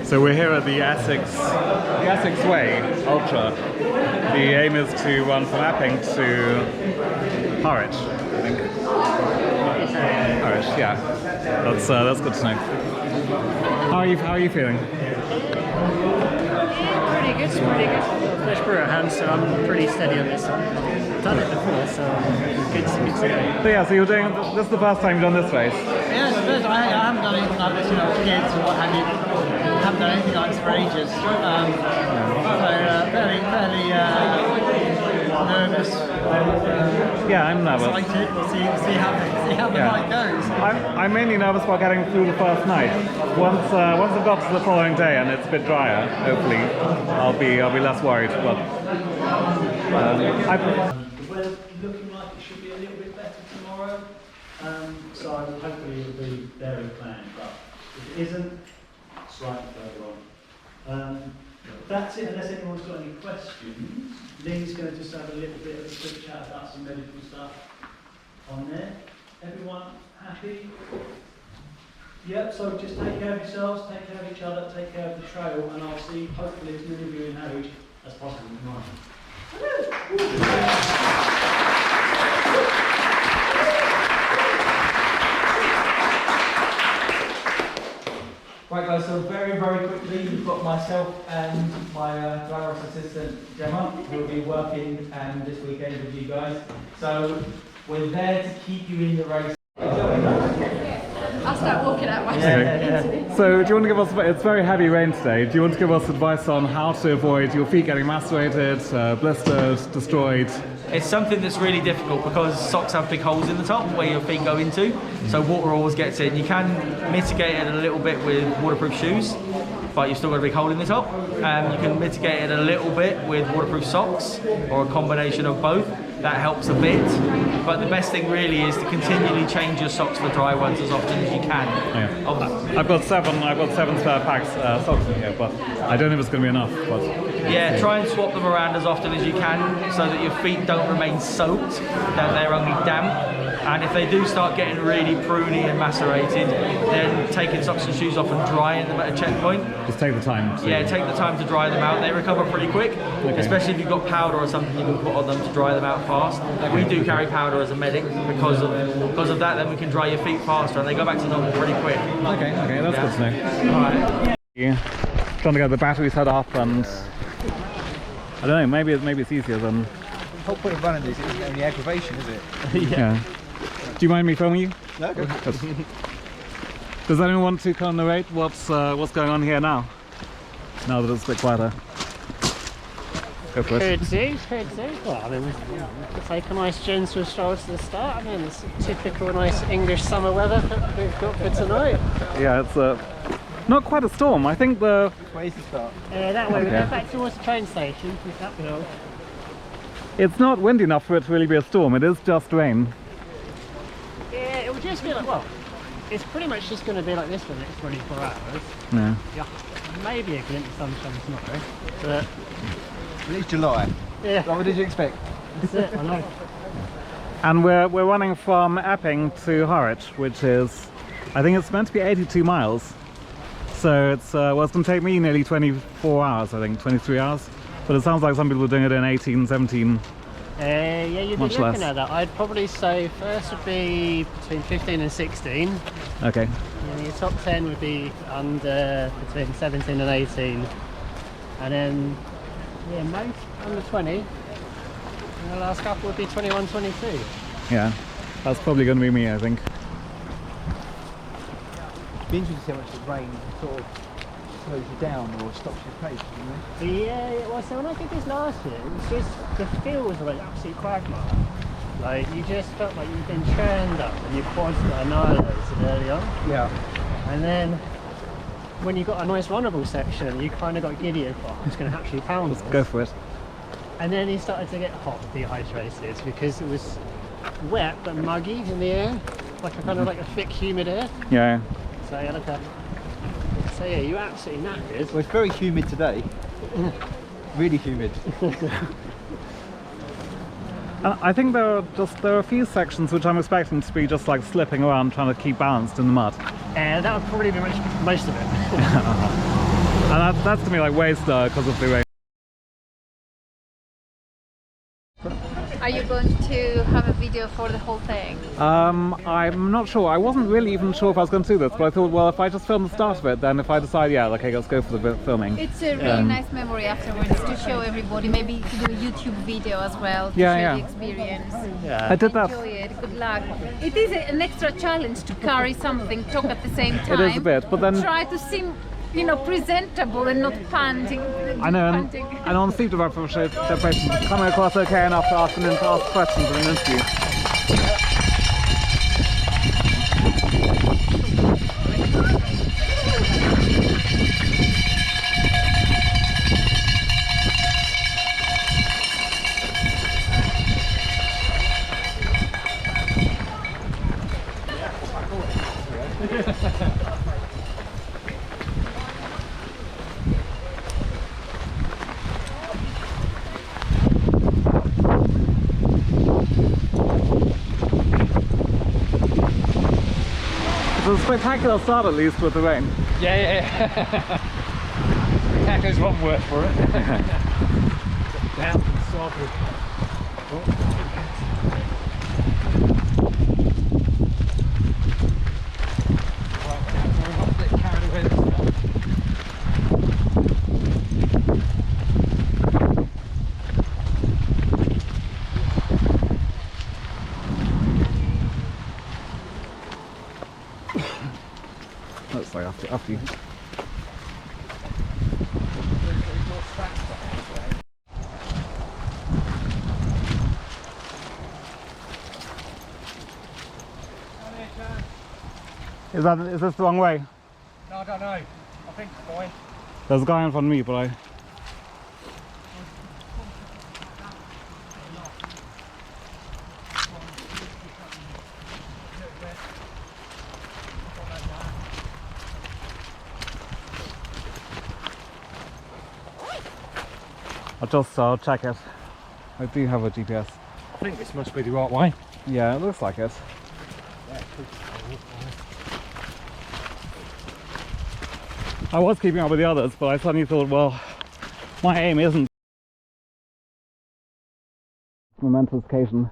So we're here at the Essex Way Ultra. The aim is to run from Epping to Harwich, I think. Harwich, yeah. That's good to know. How are you feeling? Pretty good. Fresh brew at hand, so I'm pretty steady on this one. I've done it before, so good to go. So yeah, so you're doing this is the first time you've done this race. Yeah, it's the first. I haven't done anything like this, kids or what have you. I haven't done anything like this for ages. So fairly nervous. Yeah, I'm nervous. Excited. We'll see how the night goes. I'm mainly nervous about getting through the first night. Once I've got to the following day and it's a bit drier, hopefully I'll be less worried. But the weather's looking like it should be a little bit better tomorrow. So hopefully it'll be there in plan. But if it isn't, slightly further on. That's it, unless anyone's got any questions. Lee's going to just have a little bit of a quick chat about some medical stuff on there. Everyone happy? Yep, so just take care of yourselves, take care of each other, take care of the trail, and I'll see hopefully as many of you in Harwich as possible tomorrow. Right guys, so very quickly, we've got myself and my driver assistant Gemma, who will be working this weekend with you guys. So we're there to keep you in the race. I'll start walking out myself. yeah. So do you want to give us, it's very heavy rain today, do you want to give us advice on how to avoid your feet getting macerated, blistered, destroyed? It's something that's really difficult because socks have big holes in the top where your feet go into, so water always gets in. You can mitigate it a little bit with waterproof shoes, but you've still got a big hole in the top. You can mitigate it a little bit with waterproof socks or a combination of both. That helps a bit, but the best thing really is to continually change your socks for dry ones as often as you can. Yeah. I've got seven spare packs socks in here, but I don't know if it's going to be enough. But yeah, try and swap them around as often as you can so that your feet don't remain soaked, that they're only damp. And if they do start getting really pruny and macerated, then taking socks and shoes off and drying them at a checkpoint. Just take the time. Yeah, take the time to dry them out. They recover pretty quick, especially if you've got powder or something you can put on them to dry them out fast. We do carry powder as a medic because of that. Then we can dry your feet faster and they go back to normal pretty quick. Okay, that's good to know. All right. Yeah. Trying to get the battery set up, and I don't know. Maybe it's easier than. The whole point of running this isn't only aggravation, is it? Yeah. Do you mind me filming you? No, go. Does anyone want to kind of narrate what's going on here now? Now that it's a bit quieter. Go for it. Could do. Well, I mean, we could take a nice gentle stroll to the start. I mean, it's typical nice English summer weather that we've got for tonight. Yeah, it's not quite a storm. I think the. Which way is the start? Yeah, that way. We go back towards the train station. Up the hill. It's not windy enough for it to really be a storm. It is just rain. Yeah, it will just be like, well, it's pretty much just going to be like this for the next 24 hours. Yeah. Yeah, maybe a glint of sunshine tomorrow, but It's July. yeah, What did you expect? that's it. I know. And we're running from Epping to Harwich, which is, I think it's meant to be 82 miles. So it's going to take me nearly 24 hours, I think, 23 hours. But it sounds like some people are doing it in 18, 17. Yeah, you'd be Much looking less. at that. I'd probably say first would be between 15 and 16. Okay. And your top 10 would be under between 17 and 18. And then, yeah, most under 20. And the last couple would be 21, 22. Yeah. That's probably going to be me, I think. It'd be interesting to see how much the rain sort of slows you down or stops your pace, isn't it? Yeah, well, so when I did this last year, it was just, the feel was like absolute quagmire. Like, you just felt like you'd been churned up and your quads got annihilated early on. Yeah. And then, when you got a nice runnable section, you kind of got giddy and thought, I'm just going to actually pound this. Go for it. And then you started to get hot, dehydrated, because it was wet but muggy in the air. Like a kind of like a thick, humid air. Yeah. So yeah, so yeah, you absolutely knackered. Well, it's very humid today. Really humid. I think there are a few sections which I'm expecting to be just like slipping around trying to keep balanced in the mud. That would probably be most of it. And that's gonna be like waste because of the rain. Are you going to have a video for the whole thing? I'm not sure. I wasn't really even sure if I was going to do this, but I thought, well, if I just film the start of it, then if I decide, yeah, okay, let's go for the filming. It's a really nice memory afterwards to show everybody, maybe to do a YouTube video as well to share the experience. I did that. Enjoy it, good luck. It is an extra challenge to carry something, talk at the same time. It is a bit, but then... Try to seem, you know, presentable and not panting. I know, and on Steve preparation, coming across okay enough to ask questions in an interview. It's a spectacular start, at least, with the rain. Yeah. Spectacular's one word for it. Down and starboard. That's like after you. Is this the wrong way? No, I don't know. I think it's fine. There's a guy in front of me, but I... I'll check it. I do have a GPS. I think this must be the right way. Yeah, it looks like it. I was keeping up with the others, but I suddenly thought, well, my aim isn't momentous occasion.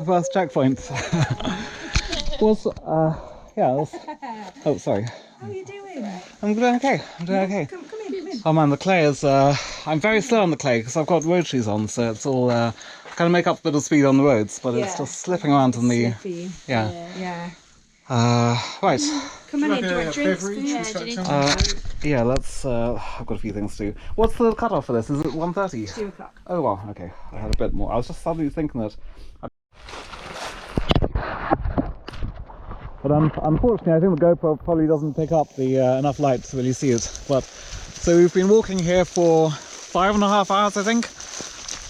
First checkpoint was, oh, sorry. How are you doing? I'm doing okay. I'm doing okay. Come in. Oh man, the clay is, I'm very slow on the clay because I've got road shoes on, so it's all, kind of make up a bit of speed on the roads, but it's just slipping around in the, Slippy. yeah. Yeah. Right. Come on in, do you want drinks? Yeah, let's, I've got a few things to do. What's the cutoff for this? Is it 1:30? 2 o'clock. Oh well, okay. I had a bit more. I was just suddenly thinking that. But unfortunately, I think the GoPro probably doesn't pick up the enough light to really see it. But so we've been walking here for 5.5 hours, I think,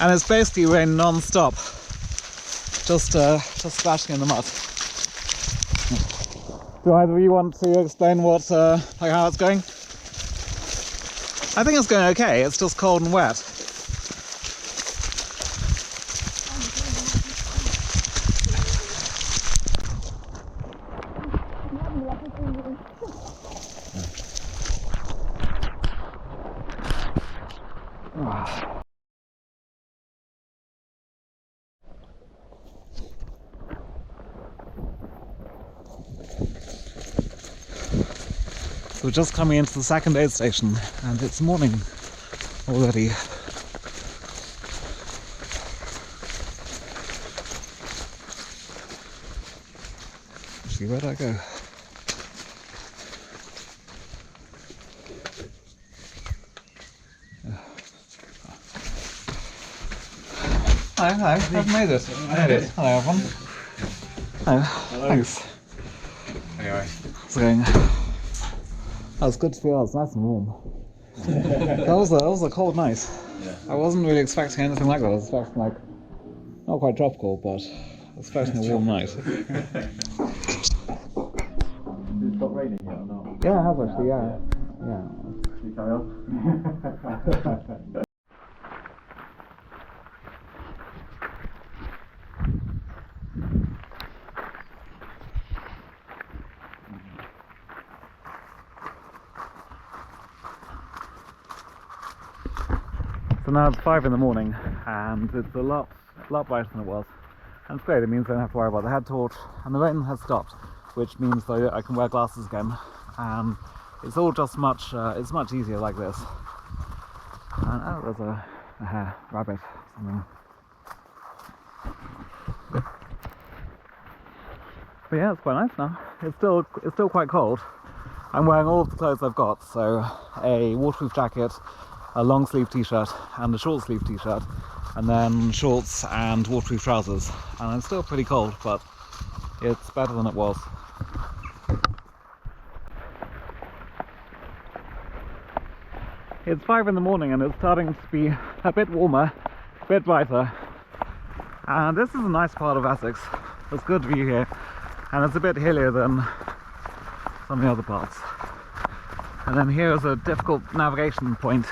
and it's basically rained non-stop, just splashing in the mud. Do either of you want to explain what, like how it's going? I think it's going okay. It's just cold and wet. We're just coming into the second aid station and it's morning already. Actually, where'd I go? Hello, I've made it. I made it. Hello everyone. Hello. Thanks. Anyway. How's it going? Oh, it's good to be out. It's nice and warm. that was a cold night. Yeah. I wasn't really expecting anything like that. I was expecting like not quite tropical, but I was expecting a warm night. Has it stopped raining yet or not? Yeah, it has actually. Yeah. Can you carry on? now it's 5 in the morning, and it's a lot brighter than it was. And it's great, it means I don't have to worry about the head torch, and the rain has stopped, which means that I can wear glasses again. And it's all just it's much easier like this. And oh, there's a hare, rabbit, something. But yeah, it's quite nice now. It's still quite cold. I'm wearing all of the clothes I've got, so a waterproof jacket, a long sleeve t-shirt and a short sleeve t-shirt, and then shorts and waterproof trousers. And it's still pretty cold, but it's better than it was. It's 5 in the morning and it's starting to be a bit warmer, a bit brighter. And this is a nice part of Essex. It's good view here, and it's a bit hillier than some of the other parts. And then here is a difficult navigation point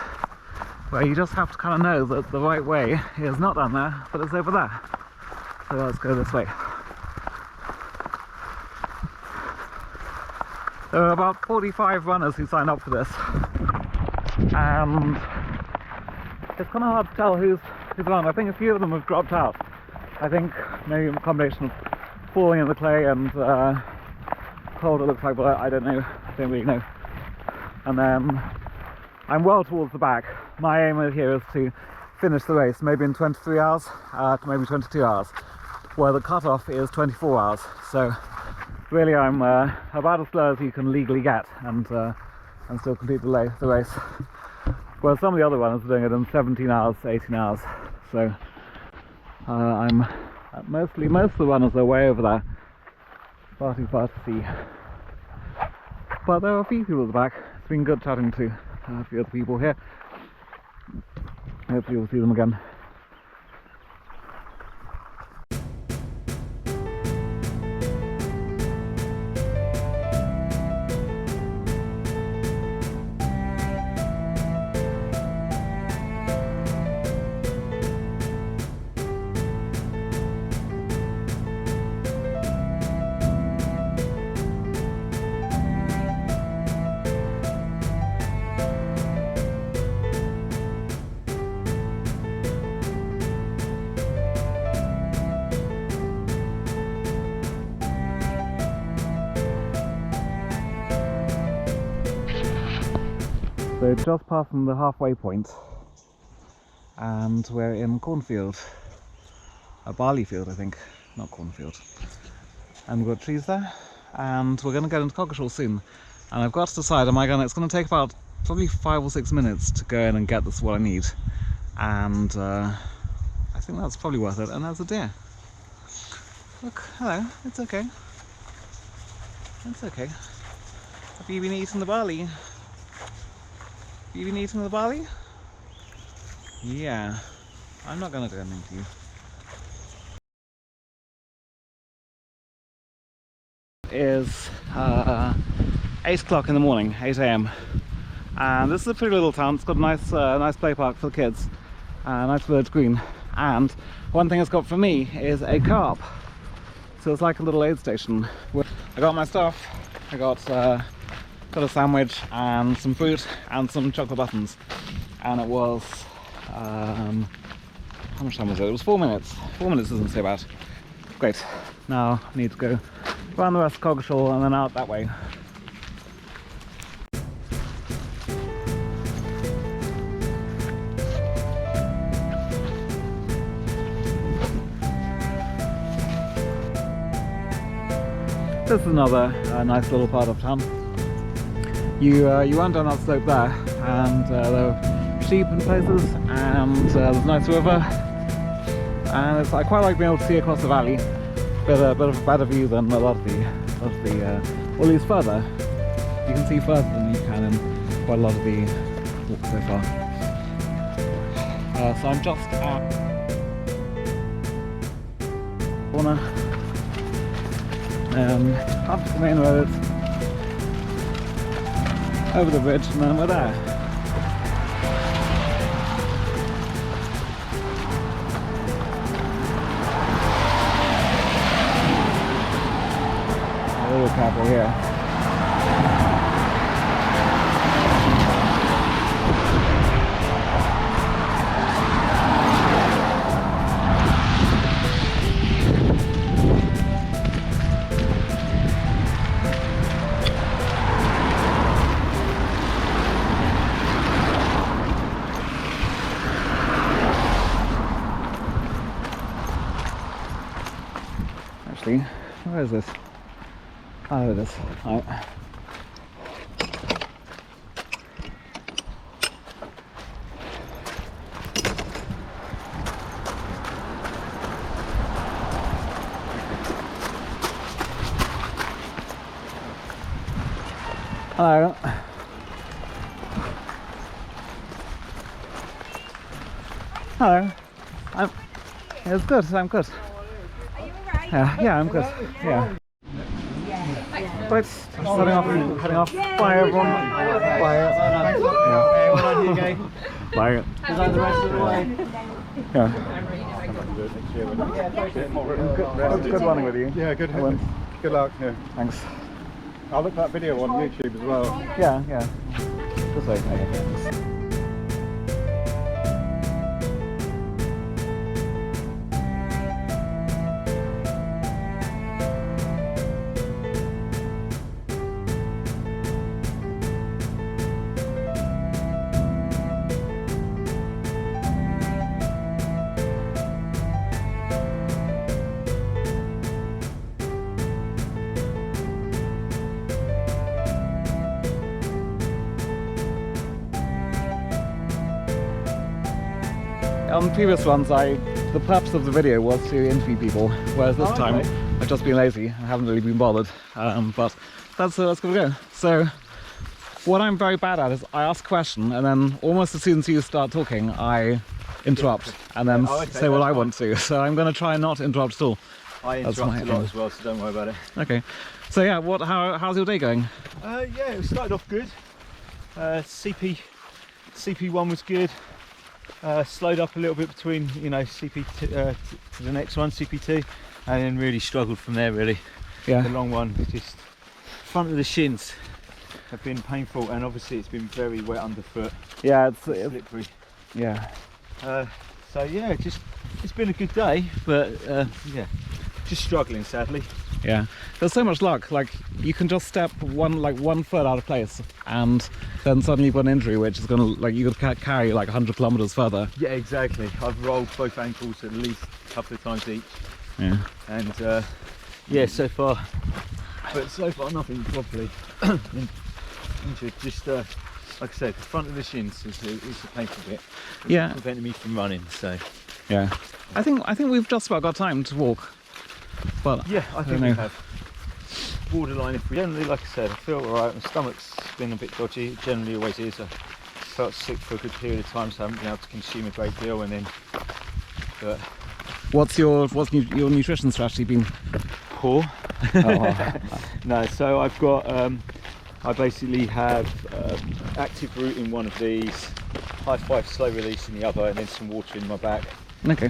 where you just have to kind of know that the right way is not down there, but it's over there. So let's go this way. There are about 45 runners who signed up for this, and it's kind of hard to tell who's on. I think a few of them have dropped out. I think maybe a combination of falling in the clay and cold it looks like, but I don't know, I don't really know. And then I'm well towards the back. My aim here is to finish the race maybe in 23 hours to maybe 22 hours, where the cutoff is 24 hours. So really I'm about as slow as you can legally get and still complete the race. Whereas some of the other runners are doing it in 17 hours, 18 hours. So most of the runners are way over there, far too far to see. But there are a few people at the back. It's been good chatting to a few other people here. Hopefully we'll see them again. So just passing the halfway point, and we're in cornfield, a barley field I think, not cornfield. And we've got trees there, and we're going to go into Coggeshall soon. And I've got to decide, it's going to take about probably 5 or 6 minutes to go in and get this what I need. And I think that's probably worth it. And there's a deer. Look, hello, it's okay. It's okay. Have you been eating the barley? You been eating the barley? Yeah. I'm not going to do anything to you. It is 8 o'clock in the morning, 8 AM. And this is a pretty little town. It's got a nice play park for the kids. Nice village green. And one thing it's got for me is a co-op. So it's like a little aid station. I got my stuff. I got a sandwich and some fruit and some chocolate buttons, and it was how much time was it? It was 4 minutes. 4 minutes isn't so bad. Great. Now I need to go around the rest of Coggeshall and then out that way. This is another nice little part of town. You run down that slope there, and there are sheep in places, and there's a nice river, and I quite like being able to see across the valley. Bit of a better view than a lot of the or at least further. You can see further than you can in quite a lot of the walk so far. So I'm just at corner, up the main road, over the bridge, and then we're there. A little careful here. actually. Where is this? Oh, there it is. Right. Hello. Hello. It's good. I'm good. Are you alright? Yeah, I'm good. Yeah. Right, heading off. Bye, everyone. Bye. Hey, well done, Hugo. Bye. Good luck the rest of the way. Yeah. Good running with you. Yeah, good. Good luck. Yeah. Thanks. I'll look that video on YouTube as well. Yeah. This way. Okay. On previous ones, the purpose of the video was to interview people, whereas this time I've just been lazy. I haven't really been bothered, but that's gonna go. So what I'm very bad at is I ask a question, and then almost as soon as you start talking, I interrupt and then say what I want to. So I'm going to try not to interrupt at all. I interrupt a lot as well, so don't worry about it. Okay. So yeah, how's your day going? Yeah, it started off good. CP1 was good. Slowed up a little bit between, CP2 to the next one, CP2, and then really struggled from there. Really, yeah. The long one, just front of the shins have been painful, and obviously it's been very wet underfoot. Yeah, it's slippery. Yeah. So yeah, it's been a good day, but yeah, just struggling sadly. Yeah, there's so much luck. Like you can just step one foot out of place, and then suddenly you've got an injury, which is gonna you could carry 100 kilometers further. Yeah, exactly. I've rolled both ankles at least a couple of times each. Yeah. And yeah, so far nothing properly injured. Just like I said, the front of the shins is the painful bit. Yeah. Preventing me from running. So. Yeah. I think we've just about got time to walk. But yeah, I think we have. Borderline if we generally, like I said, I feel alright. My stomach's been a bit dodgy, it generally always is. I felt sick for a good period of time, so I haven't been able to consume a great deal, and then but what's your nutrition strategy been? Poor. No, so I've got I basically have active root in one of these, high five slow release in the other, and then some water in my back. Okay.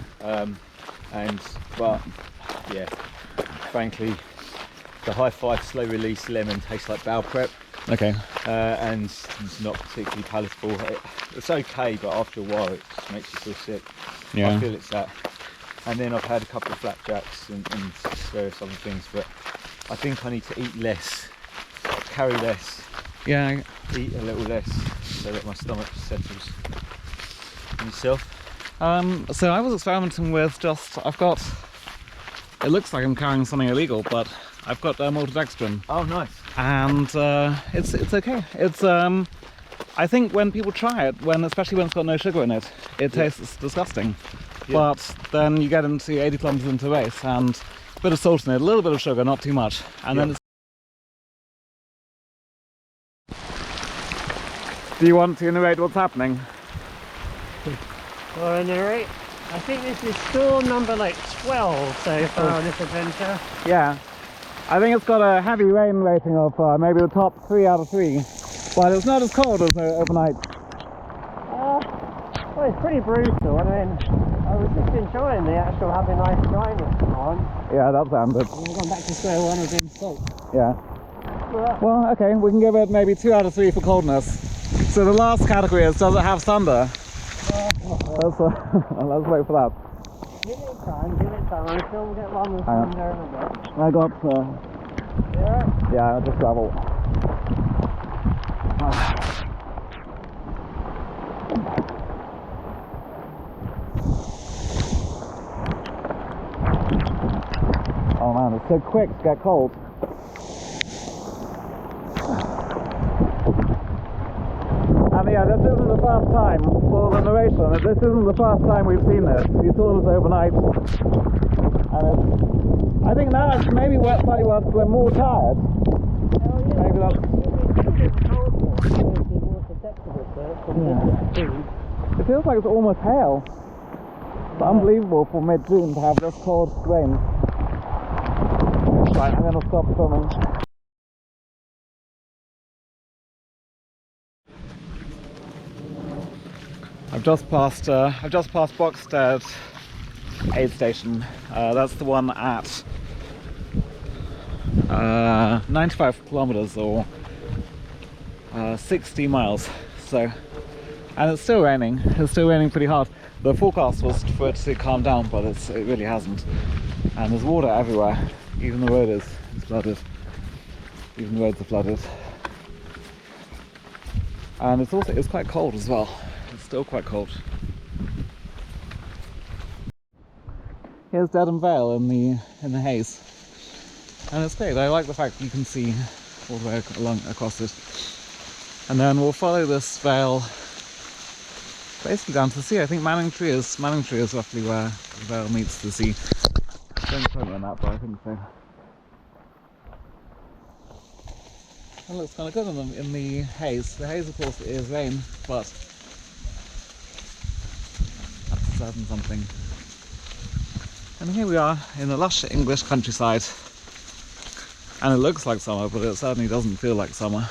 But yeah, frankly, the high five slow release lemon tastes like bowel prep. Okay. And it's not particularly palatable. It's okay, but after a while it just makes you feel sick. Yeah. I feel it's that. And then I've had a couple of flapjacks and various other things, but I think I need to eat less, carry less. Yeah. Eat a little less so that my stomach settles. And yourself? So I was experimenting with it looks like I'm carrying something illegal, but I've got maltodextrin. Oh, nice. And it's okay. It's I think when people try it, especially when it's got no sugar in it, it tastes disgusting. Yeah. But then you get into 80 kilometers into a race and a bit of salt in it, a little bit of sugar, not too much, and then it's. Do you want to narrate what's happening? Or narrate? I think this is store number 12 so far on this adventure. Yeah. I think it's got a heavy rain rating of maybe the top 3 out of 3. But it's not as cold as overnight. Well, it's pretty brutal. I mean, I was just enjoying the actual having nice dryness on. Yeah, that sounded. We're going back to square one again, salt. Yeah. Well, okay, we can give it maybe 2 out of 3 for coldness. So the last category is, does it have thunder? Let's wait for that. Give it time. I'm sure we'll get along with thunder in a bit. I got, Yeah? yeah, just gravel. Oh Oh man, it's so quick to get cold. And yeah, this isn't the first time, for the narration, this isn't the first time we've seen this. We saw this overnight. And it's, I think now it's maybe slightly worse because we're more tired. Maybe that's... Yeah. It feels like it's almost hail. It's unbelievable for mid-June to have this cold rain. Right, I'm going to stop filming. I've just passed Boxstead aid station. That's the one at 95 kilometers or 60 miles. So, and it's still raining. It's still raining pretty hard. The forecast was for it to calm down, but it really hasn't. And there's water everywhere. Even the road is flooded. Even the roads are flooded. And it's quite cold as well. It's still quite cold. Here's Dedham Vale in the haze, and it's great. I like the fact you can see all the way across it. And then we'll follow this vale basically down to the sea. I think Manning Tree is roughly where the vale meets the sea. Don't quote me on that, but I think so. It looks kind of good in the haze. The haze, of course, is rain, but that's a certain something. And here we are in the lush English countryside. And it looks like summer, but it certainly doesn't feel like summer.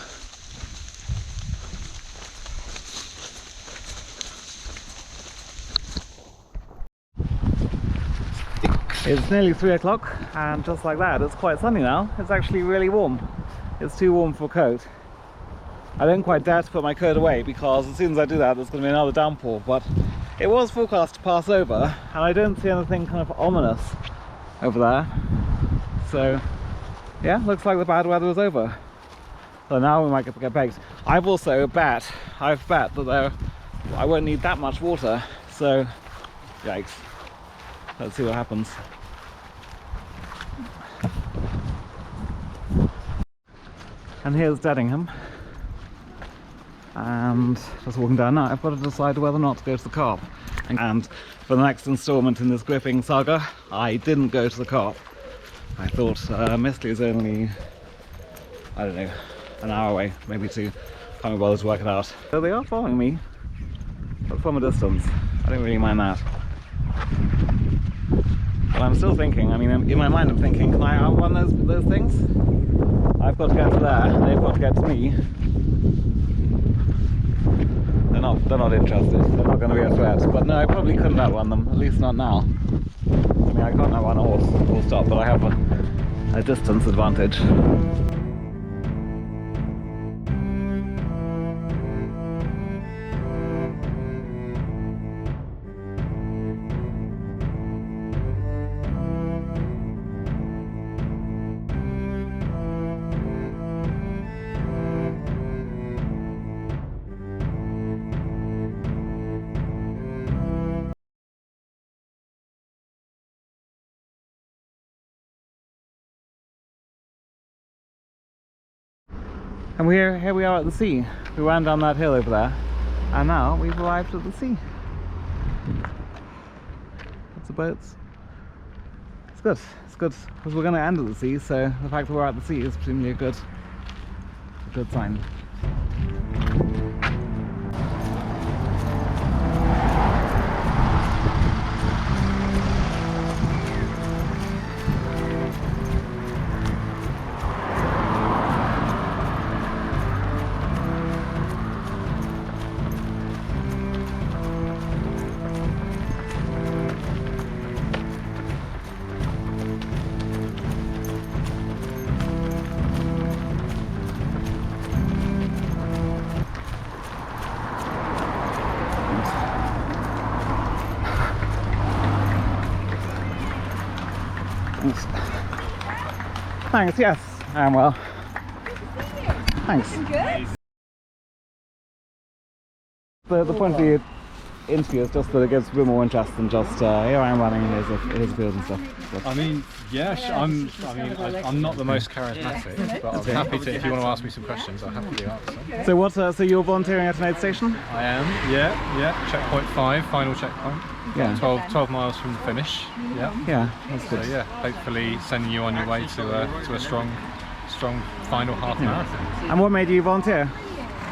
It's nearly 3 o'clock, and just like that, it's quite sunny now. It's actually really warm. It's too warm for a coat. I don't quite dare to put my coat away because as soon as I do that, there's going to be another downpour. But it was forecast to pass over, and I don't see anything kind of ominous over there. So, yeah, looks like the bad weather is over. So now we might get baked. I've bet that I won't need that much water. So, yikes. Let's see what happens. And here's Dedingham. And just walking down now, I've got to decide whether or not to go to the Co-op. And for the next instalment in this gripping saga, I didn't go to the Co-op. I thought Mistley is only, I don't know, an hour away, maybe two. Can't be bothered to work it out. So they are following me, but from a distance. I don't really mind that. But I'm still thinking, I mean, in my mind I'm thinking, can I outrun those things? I've got to get to there, they've got to get to me. They're not interested, they're not going to be a threat. But no, I probably couldn't outrun them, at least not now. I mean, I can't outrun a horse, full stop, but I have a distance advantage. And here we are at the sea. We ran down that hill over there, and now we've arrived at the sea. Lots of boats. It's good, because we're going to end at the sea, so the fact that we're at the sea is presumably a good sign. Thanks, yes, I am well. Thanks. Good. The point of view, interview. It's just that it gives a bit more interest than just here I am running, here's a field and stuff. I mean, yeah, I'm not the most charismatic, but I'm happy to. If you want to ask me some questions, I'll happily answer. So what? So you're volunteering at an aid station? I am. Yeah. Checkpoint 5, final checkpoint. Yeah. 12 miles from the finish. Yeah. Yeah, that's good. So yeah, hopefully sending you on your way to a strong final half marathon. And what made you volunteer?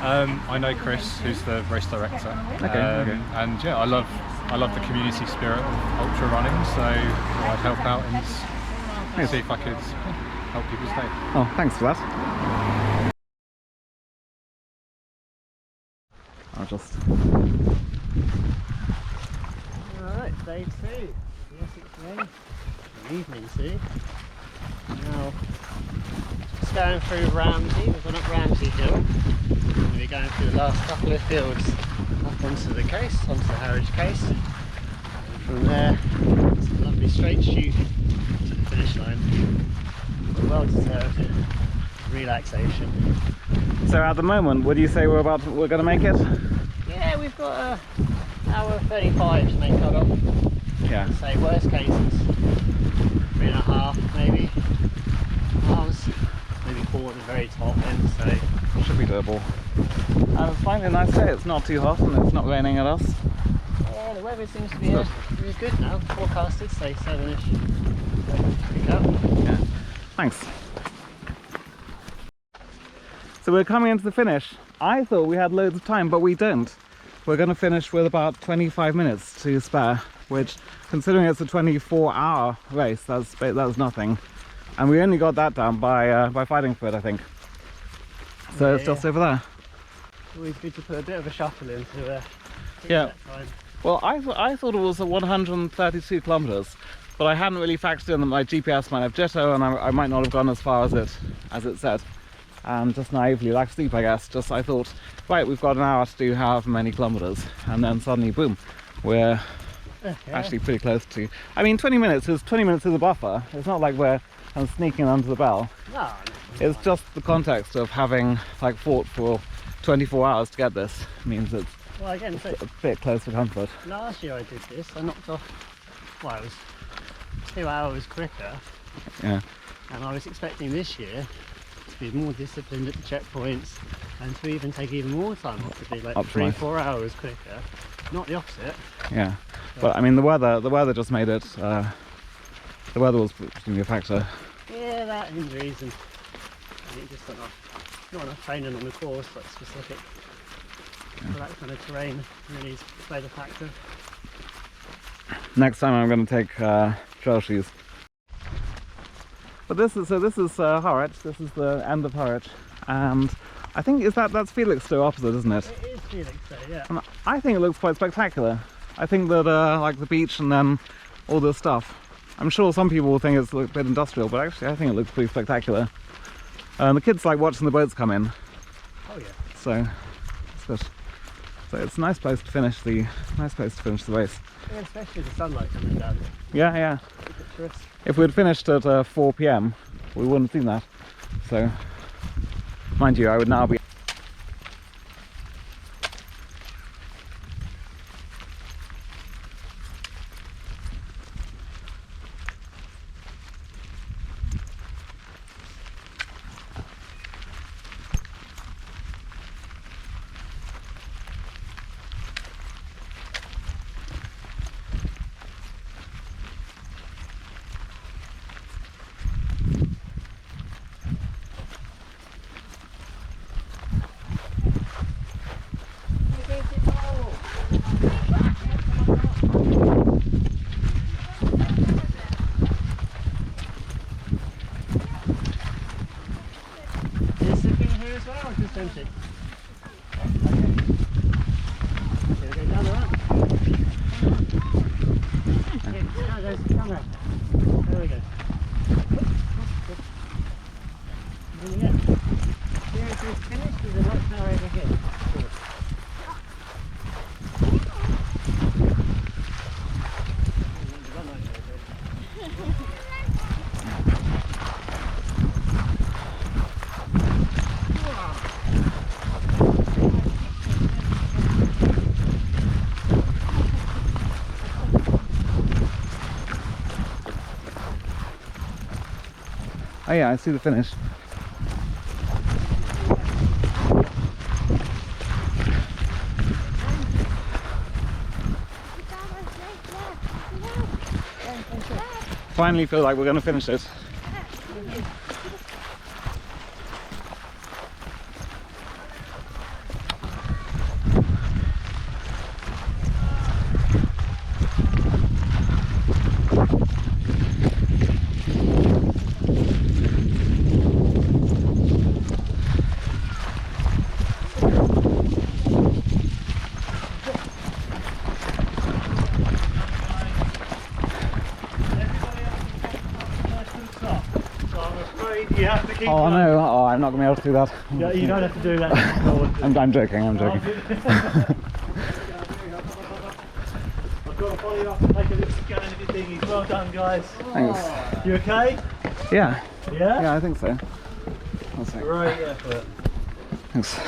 I know Chris, who's the race director. Okay. And yeah, I love the community spirit of ultra running, so I'd help out and see if I could help people stay. Oh, thanks for that. I'll just... Alright, day 2, the Essex Way, evening 2. Now, just going through Ramsey, we've gone up Ramsey Hill. We're going to be going through the last couple of fields up onto the coast, onto the Harwich coast. And from there, it's a lovely straight shoot to the finish line. Well deserved relaxation. So at the moment, would you say we're going to make it? Yeah, we've got an hour 35 to make cut off. Yeah. Say worst case is 3.5 maybe. Miles, maybe 4 at the very top end, so should be doable. And it's finally a nice day. It's not too hot and it's not raining at us. Yeah, the weather seems to be really good now. Forecasted, say 7ish. Pick up. Yeah. Thanks. So we're coming into the finish. I thought we had loads of time, but we don't. We're going to finish with about 25 minutes to spare, which, considering it's a 24-hour race, that's nothing. And we only got that down by fighting for it, I think. So it's just over there. Always good to put a bit of a shuffle in to yeah. That time. Well, I thought it was 132 kilometers, but I hadn't really factored in that my GPS might have jitto, and I might not have gone as far as it said. And just naively, like sleep, I guess, I thought, right, we've got an hour to do however many kilometers, and then suddenly, boom, we're actually pretty close to. I mean, 20 minutes is a buffer. It's not like we're sneaking under the bell. No. It's just the context of having fought for 24 hours to get this means it's a bit close for comfort. Last year I did this. I knocked off. Well, it was 2 hours quicker. Yeah. And I was expecting this year to be more disciplined at the checkpoints and to even take even more time off, to be like 3-4 hours quicker. Not the opposite. Yeah. But I mean, the weather just made it. The weather was presumably a factor. Yeah, that injuries and I think just not enough training on the course, like specific for that kind of terrain really played a factor. Next time I'm going to take trail shoes. But this is Harwich. This is the end of Harwich, and I think that's Felixstowe opposite, isn't it? It is Felixstowe, yeah. And I think it looks quite spectacular. I think that like the beach and then all this stuff. I'm sure some people will think it's a bit industrial, but actually I think it looks pretty spectacular. The kids like watching the boats come in. Oh yeah. So it's good. So it's a nice place to finish the race. Yeah, especially the sunlight coming down. Yeah, yeah. If we'd finished at 4 PM, we wouldn't have seen that. So, mind you, I would now be. Empty. Okay, we'll go down the ramp. Okay, there's the camera. There we go. Seriously, it's finished. There's a watchtower over here. Oh yeah, I see the finish. Finally feel like we're going to finish it. You have to keep Oh going. no, oh, I'm not going to be able to do that. Yeah, you don't have to do that. I'm joking, I'm joking. I've got to follow you up and take a little scan of your dinghies. Well done, guys. Thanks. You okay? Yeah. Yeah? Yeah, I think so. I'll see. Great effort. Thanks.